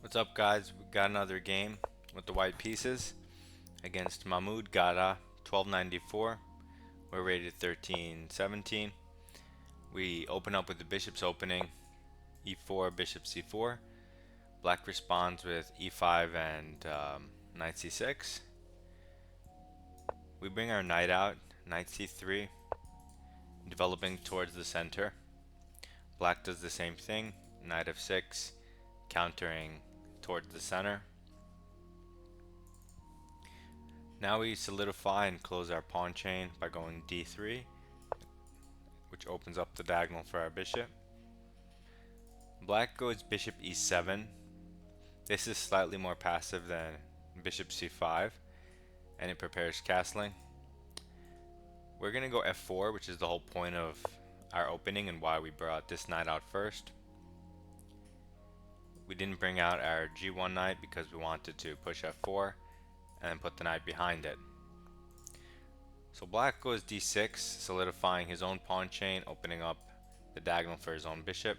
What's up, guys? We got another game with the white pieces against Mahmoud Gada, 1294. We're rated 1317. We open up with the bishop's opening, e4, bishop c4. Black responds with e5 and knight c6. We bring our knight out, knight c3, developing towards the center. Black does the same thing, knight f6, countering towards the center. Now we solidify and close our pawn chain by going d3, which opens up the diagonal for our bishop. Black goes bishop e7. This is slightly more passive than bishop c5, and it prepares castling. We're going to go f4, which is the whole point of our opening and why we brought this knight out first. We didn't bring out our g1 knight because we wanted to push f4 and then put the knight behind it. So black goes d6, solidifying his own pawn chain, opening up the diagonal for his own bishop.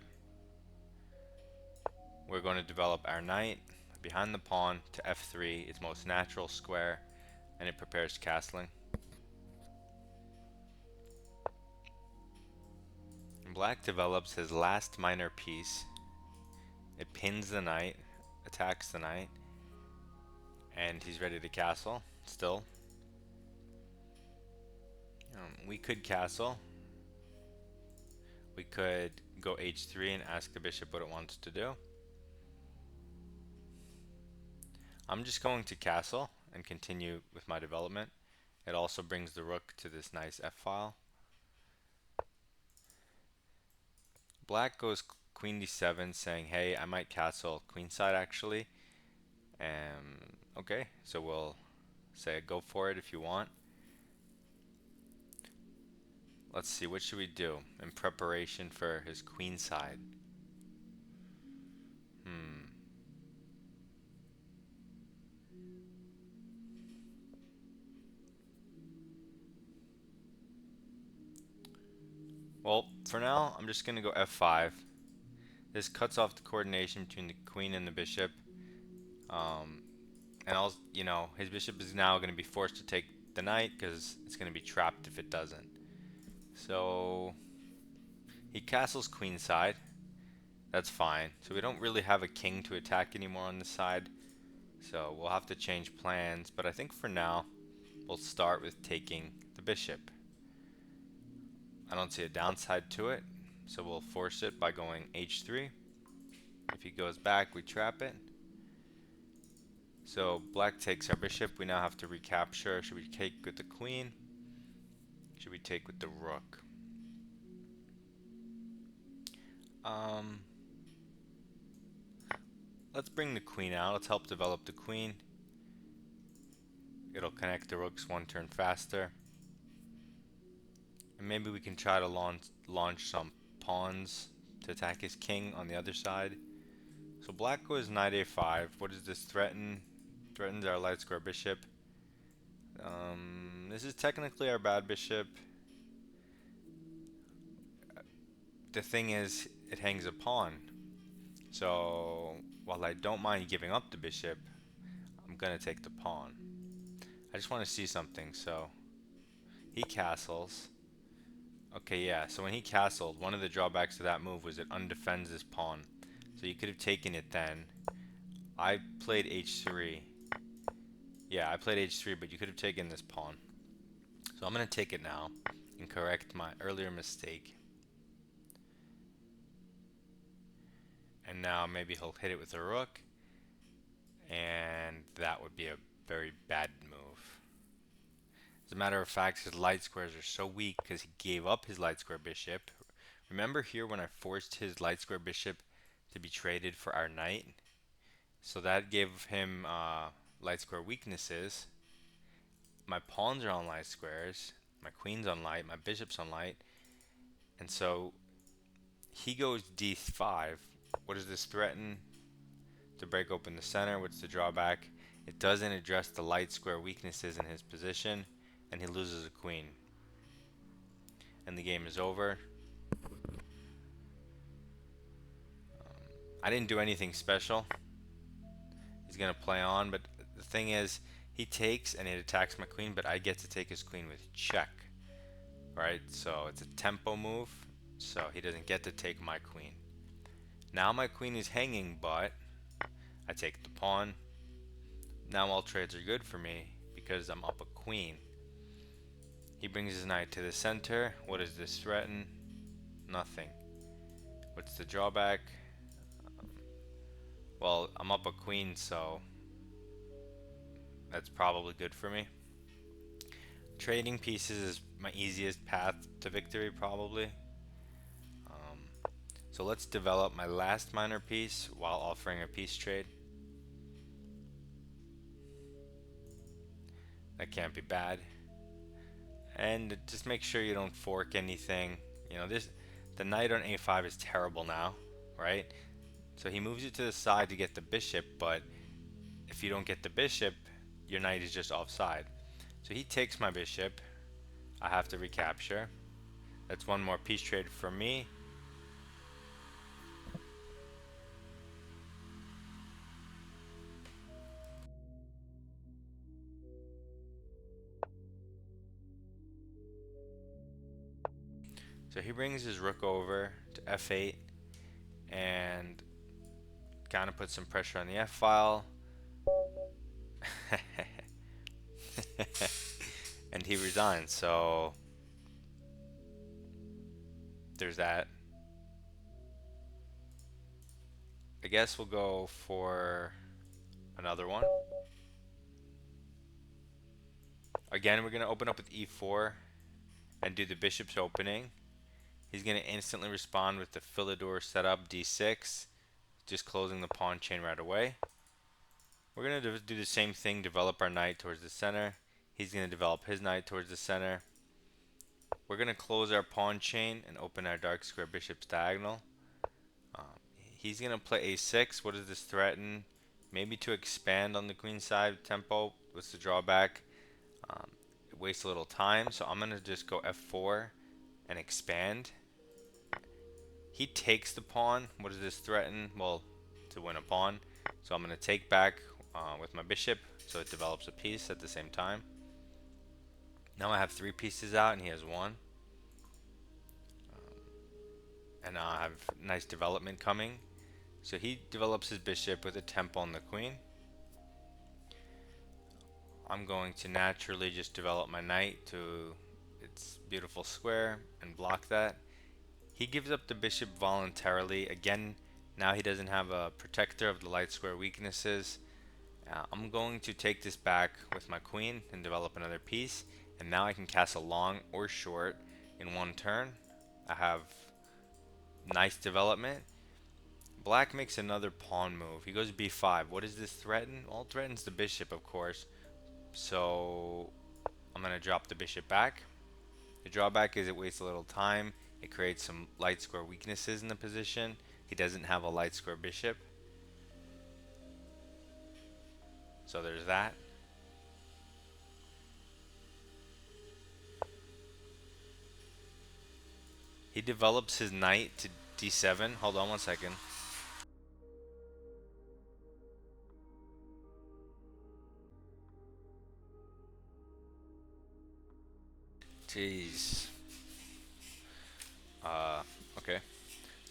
We're going to develop our knight behind the pawn to f3, its most natural square, and it prepares castling. Black develops his last minor piece. It pins the knight, attacks the knight, and he's ready to castle still. We could castle. We could go h3 and ask the bishop what it wants to do. I'm just going to castle and continue with my development. It also brings the rook to this nice f-file. Black goes queen d7, saying, hey, I might castle queenside actually. Okay, so we'll say go for it if you want. Let's see, what should we do in preparation for his queenside? Well, for now, I'm just going to go f5. This cuts off the coordination between the queen and the bishop. And his bishop is now going to be forced to take the knight because it's going to be trapped if it doesn't. So he castles queenside. That's fine. So we don't really have a king to attack anymore on this side. So we'll have to change plans. But I think for now, we'll start with taking the bishop. I don't see a downside to it. So we'll force it by going h3. If he goes back, we trap it. So black takes our bishop. We now have to recapture. Should we take with the queen? Should we take with the rook? Let's bring the queen out. Let's help develop the queen. It'll connect the rooks one turn faster. And maybe we can try to launch some pawns to attack his king on the other side. So black goes knight a5. What does this threaten? Threatens our light square bishop. This is technically our bad bishop. The thing is, it hangs a pawn. So while I don't mind giving up the bishop, I'm gonna take the pawn. I just want to see something. So he castles. Okay, yeah, so when he castled, one of the drawbacks to that move was it undefends his pawn. So you could have taken it then. I played h3. Yeah, I played h3, but you could have taken this pawn. So I'm going to take it now and correct my earlier mistake. And now maybe he'll hit it with a rook. And that would be a very bad move. As a matter of fact, his light squares are so weak because he gave up his light square bishop. Remember here when I forced his light square bishop to be traded for our knight? So that gave him light square weaknesses. My pawns are on light squares, my queen's on light, my bishop's on light, and so he goes d5. What does this threaten? To break open the center. What's the drawback? It doesn't address the light square weaknesses in his position, and he loses a queen. And the game is over. I didn't do anything special. He's gonna play on, but the thing is, he takes and it attacks my queen, but I get to take his queen with check, right? So it's a tempo move, so he doesn't get to take my queen. Now my queen is hanging, but I take the pawn. Now all trades are good for me because I'm up a queen. He brings his knight to the center. What does this threaten? Nothing. What's the drawback? Well, I'm up a queen, so that's probably good for me. Trading pieces is my easiest path to victory, probably. So let's develop my last minor piece while offering a peace trade. That can't be bad. And just make sure you don't fork anything. You know, the knight on a5 is terrible now, right? So he moves it to the side to get the bishop, but if you don't get the bishop, your knight is just offside. So he takes my bishop. I have to recapture. That's one more piece trade for me. So he brings his rook over to f8 and kind of puts some pressure on the f file. And he resigns, so there's that. I guess we'll go for another one. Again, we're going to open up with e4 and do the bishop's opening. He's going to instantly respond with the Philidor setup d6, just closing the pawn chain right away. We're going to do the same thing, develop our knight towards the center. He's going to develop his knight towards the center. We're going to close our pawn chain and open our dark square bishop's diagonal. He's going to play a6. What does this threaten? Maybe to expand on the queen side tempo. What's the drawback? It wastes a little time, so I'm going to just go f4 and expand. He takes the pawn. What does this threaten? Well, to win a pawn. So I'm going to take back with my bishop, so it develops a piece at the same time. Now I have 3 pieces out and he has 1. And now I have nice development coming. So he develops his bishop with a tempo on the queen. I'm going to naturally just develop my knight to its beautiful square and block that. He gives up the bishop voluntarily. Again, now he doesn't have a protector of the light square weaknesses. I'm going to take this back with my queen and develop another piece. And now I can castle long or short in one turn. I have nice development. Black makes another pawn move. He goes b5. What does this threaten? Well, it threatens the bishop, of course. So I'm going to drop the bishop back. The drawback is it wastes a little time. It creates some light square weaknesses in the position. He doesn't have a light square bishop. So there's that. He develops his knight to d7. Hold on one second. Jeez. Okay.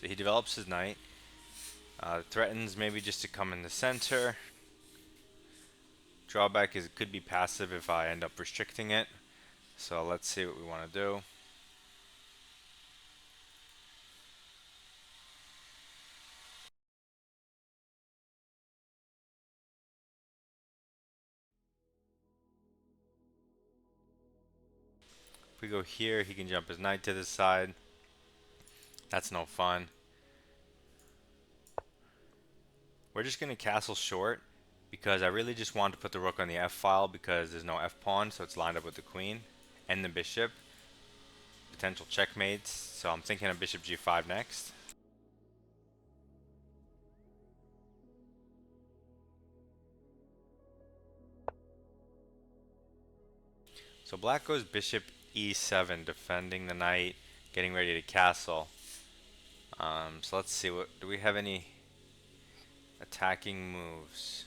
So he develops his knight. Threatens maybe just to come in the center. Drawback is it could be passive if I end up restricting it. So let's see what we want to do. If we go here, he can jump his knight to the side. That's no fun. We're just going to castle short because I really just want to put the rook on the f file because there's no f pawn, so it's lined up with the queen and the bishop. Potential checkmates, so I'm thinking of bishop g5 next. So black goes bishop e7, defending the knight, getting ready to castle. So let's see, what do we have any attacking moves?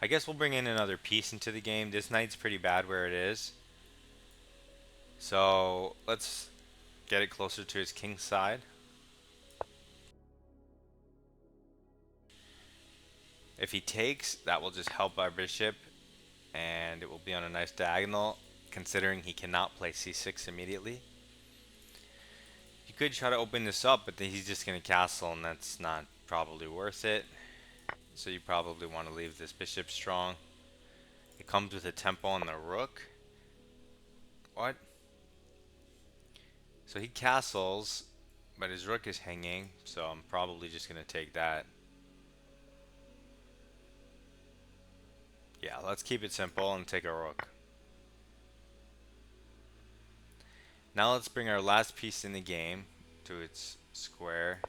I guess we'll bring in another piece into the game. This knight's pretty bad where it is. So let's get it closer to his king side. If he takes, that will just help our bishop, and it will be on a nice diagonal, considering he cannot play c6 immediately. You could try to open this up, but then he's just going to castle, and that's not probably worth it. So you probably want to leave this bishop strong. It comes with a tempo on the rook. What? So he castles, but his rook is hanging, so I'm probably just going to take that. Yeah, let's keep it simple and take a rook. Now let's bring our last piece in the game to its square,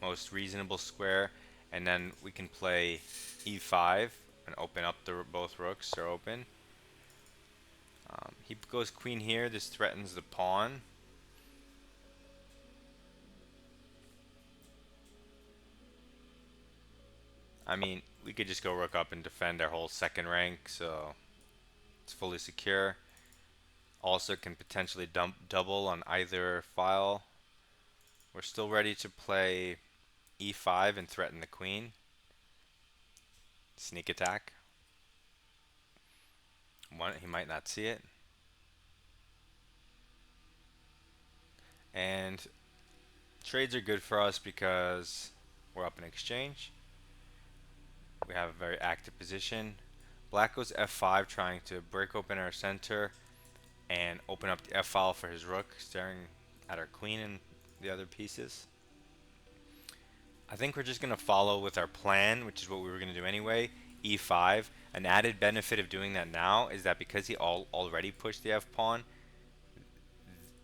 most reasonable square, and then we can play e5 and open up the both rooks are open. He goes queen here. This threatens the pawn. I mean, we could just go rook up and defend our whole second rank, so it's fully secure. Also can potentially double on either file. We're still ready to play e5 and threaten the queen. Sneak attack. He might not see it. And trades are good for us because we're up in exchange. We have a very active position. Black goes f5, trying to break open our center and open up the f file for his rook, staring at our queen and the other pieces. I think we're just going to follow with our plan, which is what we were going to do anyway, e5. An added benefit of doing that now is that because he already pushed the f-pawn,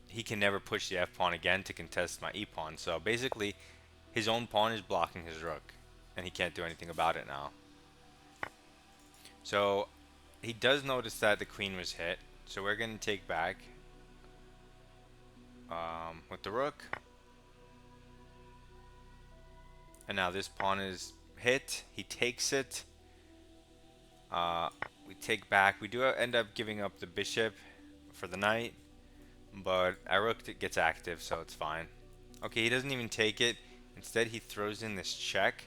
he can never push the f-pawn again to contest my e-pawn. So basically, his own pawn is blocking his rook, and he can't do anything about it now. So he does notice that the queen was hit, so we're going to take back with the rook. And now this pawn is hit. He takes it. We take back. We do end up giving up the bishop for the knight, but our rook gets active, so it's fine. Okay, he doesn't even take it. Instead, he throws in this check.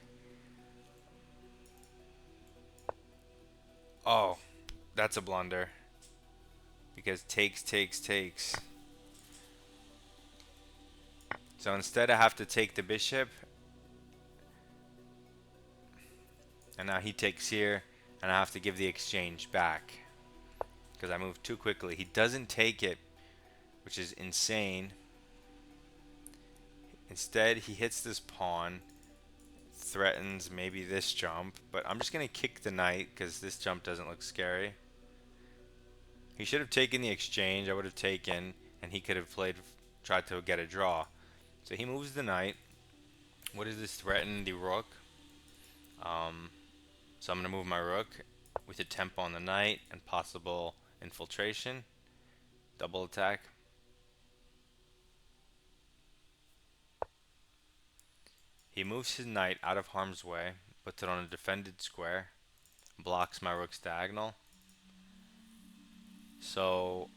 Oh, that's a blunder. Because takes. So instead, I have to take the bishop. And now he takes here, and I have to give the exchange back. Because I moved too quickly. He doesn't take it, which is insane. Instead, he hits this pawn, threatens maybe this jump, but I'm just going to kick the knight because this jump doesn't look scary. He should have taken the exchange. I would have taken, and he could have tried to get a draw. So he moves the knight. What does this threaten? The rook. So I'm going to move my rook with a tempo on the knight and possible infiltration. Double attack. He moves his knight out of harm's way, puts it on a defended square, blocks my rook's diagonal. So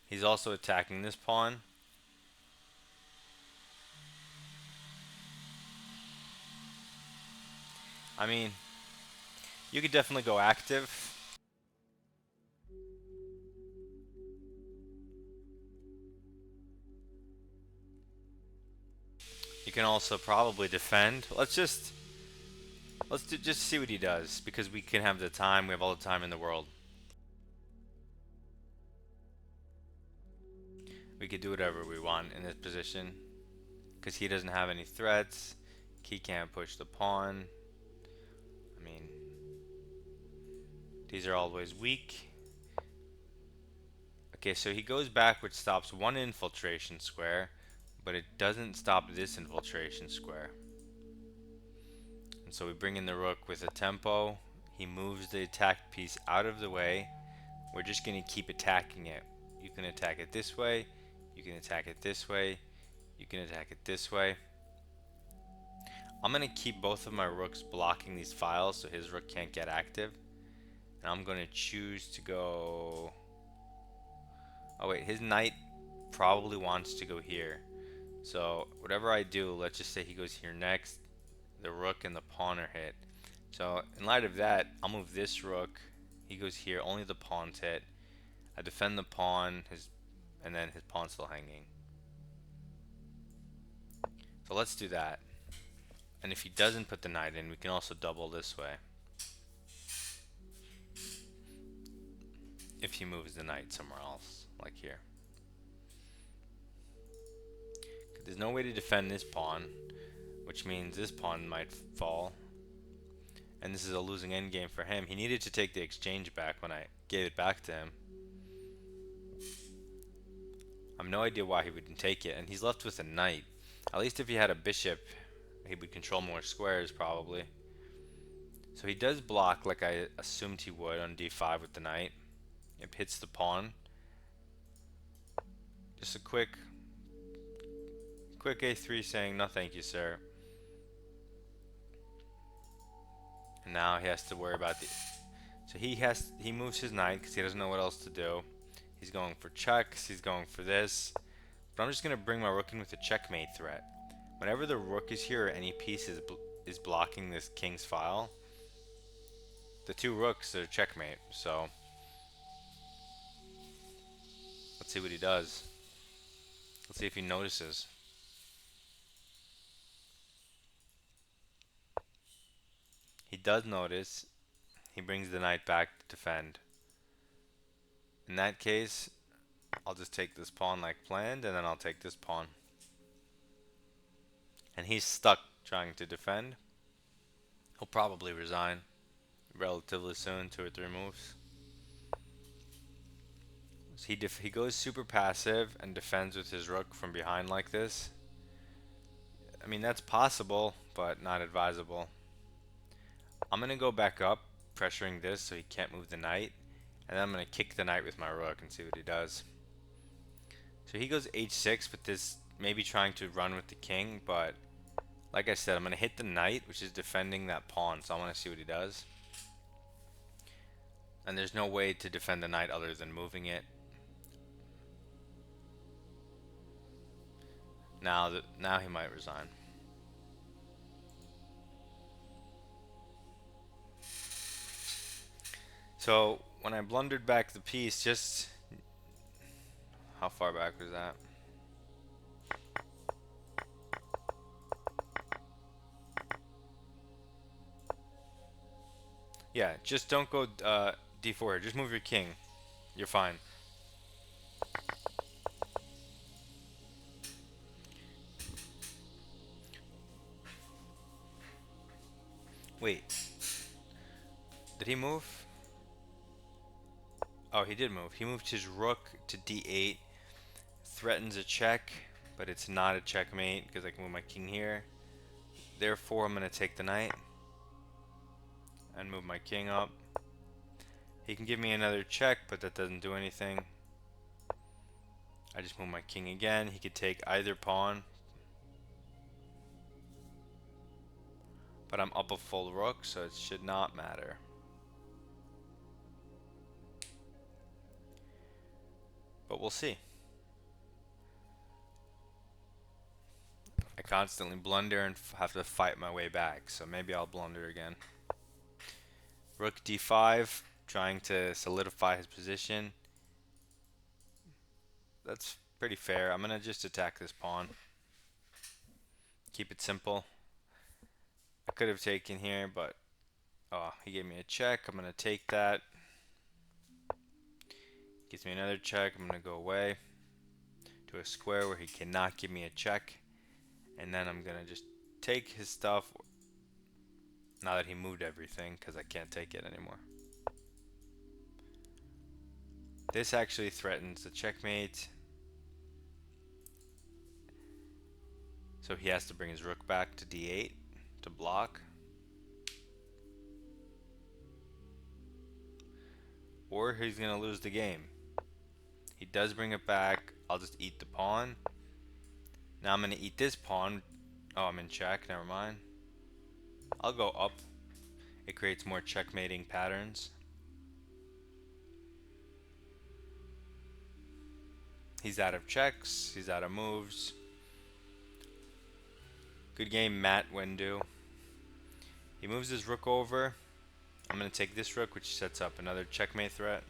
he's also attacking this pawn. I mean, you could definitely go active. You can also probably defend. Let's just see what he does, because we can have the time. We have all the time in the world. We could do whatever we want in this position, because he doesn't have any threats. He can't push the pawn. I mean, these are always weak. Okay, so he goes back, which stops one infiltration square, but it doesn't stop this infiltration square. And so we bring in the rook with a tempo. He moves the attack piece out of the way. We're just going to keep attacking it. You can attack it this way. You can attack it this way. You can attack it this way. I'm gonna keep both of my rooks blocking these files so his rook can't get active. And I'm gonna choose to go... Oh wait, his knight probably wants to go here. So whatever I do, let's just say he goes here next. The rook and the pawn are hit. So in light of that, I'll move this rook. He goes here, only the pawn's hit. I defend the pawn, and then his pawn's still hanging. So let's do that. And if he doesn't put the knight in, we can also double this way. If he moves the knight somewhere else, like here. There's no way to defend this pawn, which means this pawn might fall. And this is a losing endgame for him. He needed to take the exchange back when I gave it back to him. I have no idea why he wouldn't take it, and he's left with a knight. At least if he had a bishop, he would control more squares probably. So he does block like I assumed he would on d5 with the knight. It hits the pawn. Just a quick a3 saying no thank you sir. And now he has to worry about the... So he moves his knight because he doesn't know what else to do. He's going for checks, he's going for this. But I'm just going to bring my rook in with a checkmate threat. Whenever the rook is here or any piece is blocking this king's file, the two rooks are checkmate. So let's see what he does. Let's see if he notices. He does notice. He brings the knight back to defend. In that case, I'll just take this pawn like planned, and then I'll take this pawn. And he's stuck trying to defend. He'll probably resign relatively soon, 2 or 3 moves. So he goes super passive and defends with his rook from behind like this. I mean, that's possible, but not advisable. I'm going to go back up, pressuring this so he can't move the knight. And then I'm going to kick the knight with my rook and see what he does. So he goes h6 with this, maybe trying to run with the king, but like I said, I'm going to hit the knight, which is defending that pawn, so I want to see what he does. And there's no way to defend the knight other than moving it. Now he might resign. So when I blundered back the piece, just how far back was that? Yeah, just don't go d4 here. Just move your king. You're fine. Wait. Did he move? Oh, he did move. He moved his rook to d8. Threatens a check, but it's not a checkmate because I can move my king here. Therefore, I'm going to take the knight and move my king up. He can give me another check, but that doesn't do anything. I just move my king again. He could take either pawn. But I'm up a full rook, so it should not matter. But we'll see. I constantly blunder and have to fight my way back, so maybe I'll blunder again. Rook d5, trying to solidify his position. That's pretty fair. I'm going to just attack this pawn. Keep it simple. I could have taken here, but he gave me a check. I'm going to take that. Gives me another check. I'm going to go away to a square where he cannot give me a check. And then I'm going to just take his stuff now that he moved everything because I can't take it anymore. This actually threatens the checkmate. So he has to bring his rook back to d8 to block. Or he's going to lose the game. He does bring it back. I'll just eat the pawn. Now I'm going to eat this pawn. Oh, I'm in check. Never mind. I'll go up. It creates more checkmating patterns. He's out of checks. He's out of moves. Good game, Matt Wendu. He moves his rook over. I'm going to take this rook, which sets up another checkmate threat.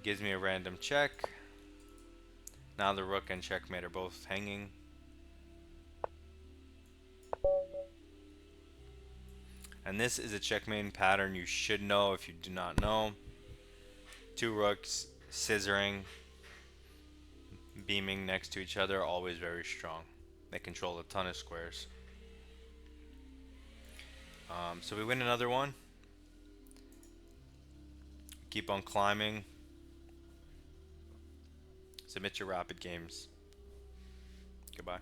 Gives me a random check. Now the rook and checkmate are both hanging. And this is a checkmate pattern you should know if you do not know. Two rooks scissoring, beaming next to each other, always very strong. They control a ton of squares. So we win another one. Keep on climbing. Submit your rapid games. Goodbye.